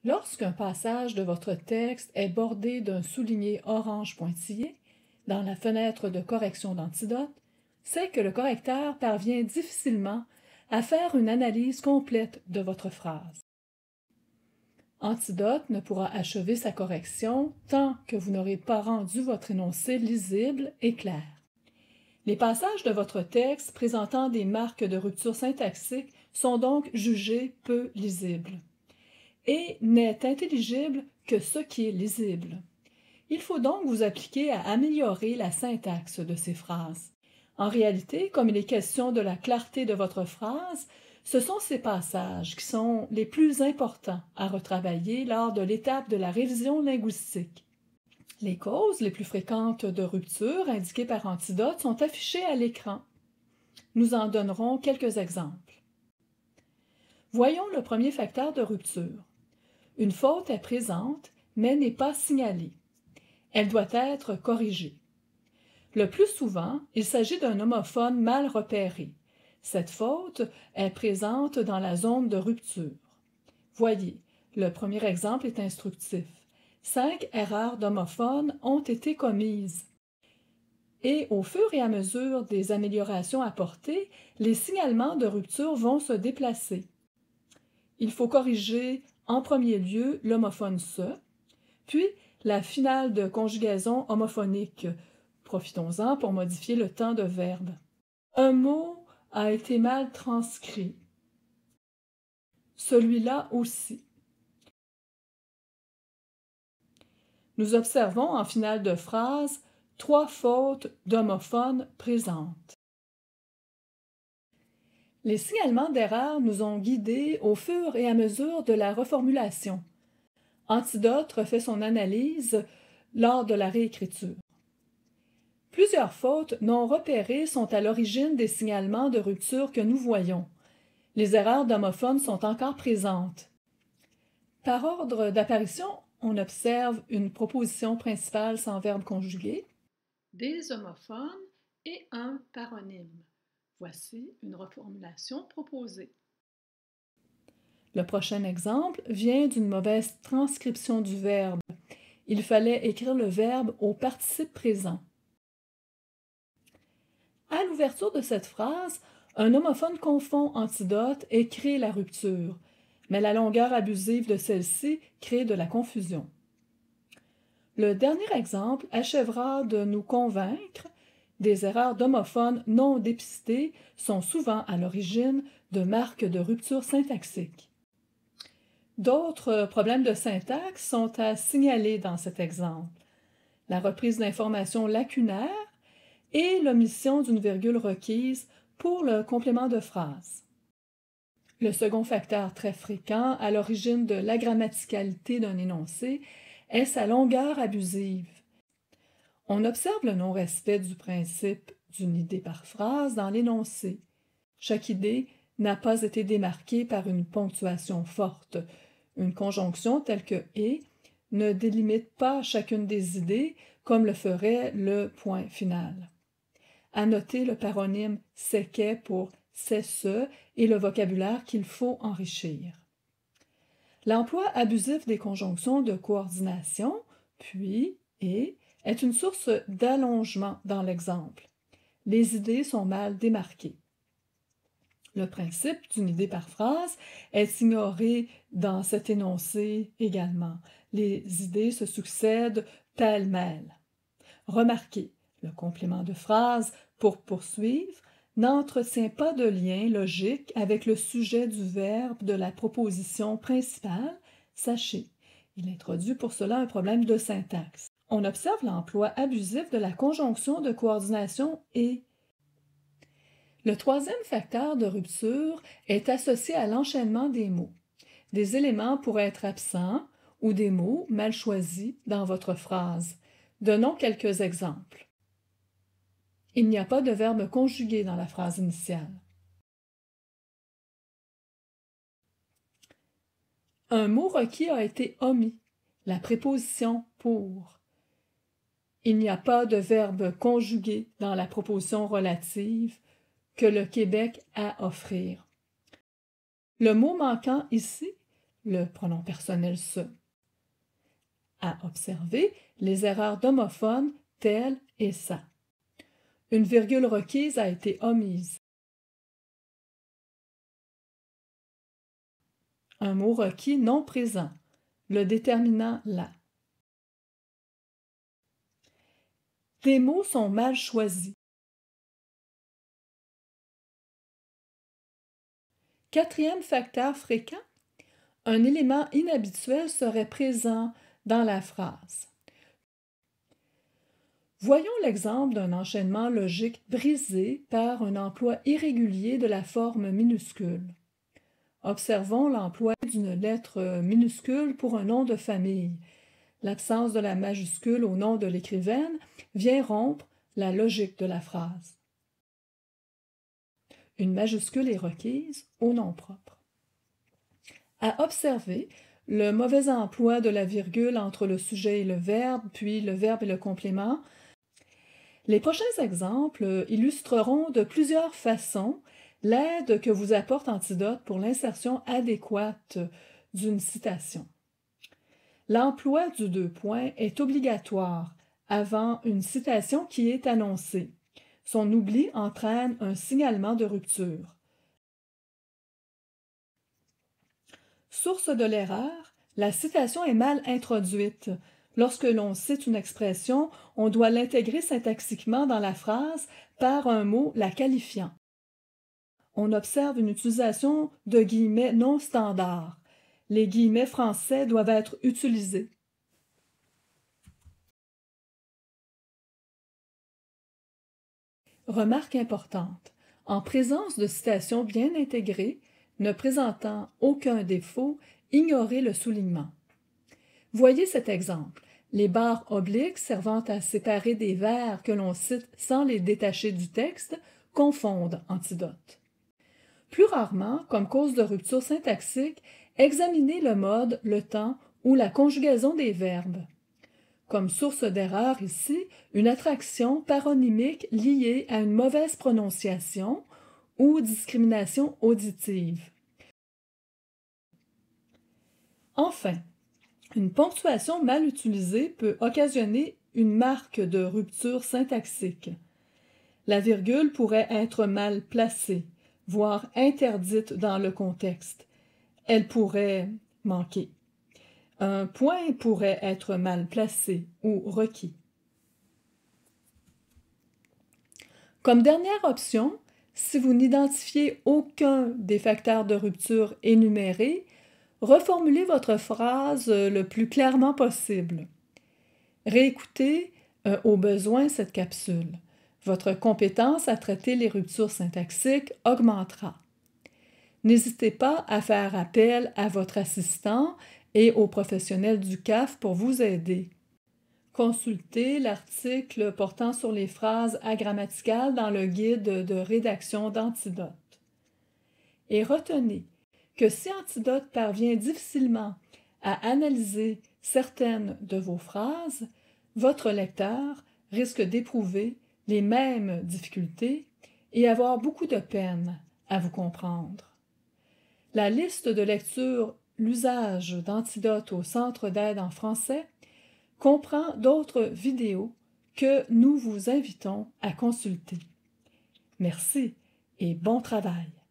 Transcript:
Lorsqu'un passage de votre texte est bordé d'un souligné orange pointillé, dans la fenêtre de correction d'Antidote, c'est que le correcteur parvient difficilement à faire une analyse complète de votre phrase. Antidote ne pourra achever sa correction tant que vous n'aurez pas rendu votre énoncé lisible et clair. Les passages de votre texte présentant des marques de rupture syntaxique sont donc jugés peu lisibles. Et n'est intelligible que ce qui est lisible. Il faut donc vous appliquer à améliorer la syntaxe de ces phrases. En réalité, comme il est question de la clarté de votre phrase, ce sont ces passages qui sont les plus importants à retravailler lors de l'étape de la révision linguistique. Les causes les plus fréquentes de rupture indiquées par Antidote sont affichées à l'écran. Nous en donnerons quelques exemples. Voyons le premier facteur de rupture. Une faute est présente, mais n'est pas signalée. Elle doit être corrigée. Le plus souvent, il s'agit d'un homophone mal repéré. Cette faute est présente dans la zone de rupture. Voyez, le premier exemple est instructif. 5 erreurs d'homophone ont été commises. Et au fur et à mesure des améliorations apportées, les signalements de rupture vont se déplacer. Il faut corriger en premier lieu l'homophone « se », puis la finale de conjugaison homophonique. Profitons-en pour modifier le temps de verbe. Un mot a été mal transcrit. Celui-là aussi. Nous observons en finale de phrase 3 fautes d'homophone présentes. Les signalements d'erreur nous ont guidés au fur et à mesure de la reformulation. Antidote refait son analyse lors de la réécriture. Plusieurs fautes non repérées sont à l'origine des signalements de rupture que nous voyons. Les erreurs d'homophone sont encore présentes. Par ordre d'apparition, on observe une proposition principale sans verbe conjugué, des homophones et un paronyme. Voici une reformulation proposée. Le prochain exemple vient d'une mauvaise transcription du verbe. Il fallait écrire le verbe au participe présent. À l'ouverture de cette phrase, un homophone confond Antidote et crée la rupture, mais la longueur abusive de celle-ci crée de la confusion. Le dernier exemple achèvera de nous convaincre. Des erreurs d'homophones non dépistées sont souvent à l'origine de marques de rupture syntaxique. D'autres problèmes de syntaxe sont à signaler dans cet exemple. La reprise d'informations lacunaires et l'omission d'une virgule requise pour le complément de phrase. Le second facteur très fréquent à l'origine de l'agrammaticalité d'un énoncé est sa longueur abusive. On observe le non-respect du principe d'une idée par phrase dans l'énoncé. Chaque idée n'a pas été démarquée par une ponctuation forte. Une conjonction telle que « et » ne délimite pas chacune des idées comme le ferait le point final. À noter le paronyme « c'est qu'est » pour « c'est ce » et le vocabulaire qu'il faut enrichir. L'emploi abusif des conjonctions de coordination, puis, et, est une source d'allongement dans l'exemple. Les idées sont mal démarquées. Le principe d'une idée par phrase est ignoré dans cet énoncé également. Les idées se succèdent pêle-mêle. Remarquez, le complément de phrase « pour poursuivre » n'entretient pas de lien logique avec le sujet du verbe de la proposition principale. Sachez, il introduit pour cela un problème de syntaxe. On observe l'emploi abusif de la conjonction de coordination « et ». Le troisième facteur de rupture est associé à l'enchaînement des mots. Des éléments pourraient être absents ou des mots mal choisis dans votre phrase. Donnons quelques exemples. Il n'y a pas de verbe conjugué dans la phrase initiale. Un mot requis a été omis, la préposition « pour ». Il n'y a pas de verbe conjugué dans la proposition relative que le Québec a à offrir. Le mot manquant ici, le pronom personnel se. À observer les erreurs d'homophones tel et ça. Une virgule requise a été omise. Un mot requis non présent, le déterminant là. Des mots sont mal choisis. Quatrième facteur fréquent, un élément inhabituel serait présent dans la phrase. Voyons l'exemple d'un enchaînement logique brisé par un emploi irrégulier de la forme minuscule. Observons l'emploi d'une lettre minuscule pour un nom de famille. L'absence de la majuscule au nom de l'écrivaine vient rompre la logique de la phrase. Une majuscule est requise au nom propre. À observer le mauvais emploi de la virgule entre le sujet et le verbe, puis le verbe et le complément. Les prochains exemples illustreront de plusieurs façons l'aide que vous apporte Antidote pour l'insertion adéquate d'une citation. L'emploi du deux points est obligatoire avant une citation qui est annoncée. Son oubli entraîne un signalement de rupture. Source de l'erreur, la citation est mal introduite. Lorsque l'on cite une expression, on doit l'intégrer syntaxiquement dans la phrase par un mot la qualifiant. On observe une utilisation de guillemets non standards. Les guillemets français doivent être utilisés. Remarque importante. En présence de citations bien intégrées, ne présentant aucun défaut, ignorez le soulignement. Voyez cet exemple. Les barres obliques servant à séparer des vers que l'on cite sans les détacher du texte confondent Antidote. Plus rarement, comme cause de rupture syntaxique, examinez le mode, le temps ou la conjugaison des verbes. Comme source d'erreur ici, une attraction paronymique liée à une mauvaise prononciation ou discrimination auditive. Enfin, une ponctuation mal utilisée peut occasionner une marque de rupture syntaxique. La virgule pourrait être mal placée, voire interdite dans le contexte. Elle pourrait manquer. Un point pourrait être mal placé ou requis. Comme dernière option, si vous n'identifiez aucun des facteurs de rupture énumérés, reformulez votre phrase le plus clairement possible. Réécoutez au besoin cette capsule. Votre compétence à traiter les ruptures syntaxiques augmentera. N'hésitez pas à faire appel à votre assistant et aux professionnels du CAF pour vous aider. Consultez l'article portant sur les phrases agrammaticales dans le guide de rédaction d'Antidote. Et retenez que si Antidote parvient difficilement à analyser certaines de vos phrases, votre lecteur risque d'éprouver les mêmes difficultés et avoir beaucoup de peine à vous comprendre. La liste de lecture L'usage d'Antidote au Centre d'aide en français comprend d'autres vidéos que nous vous invitons à consulter. Merci et bon travail!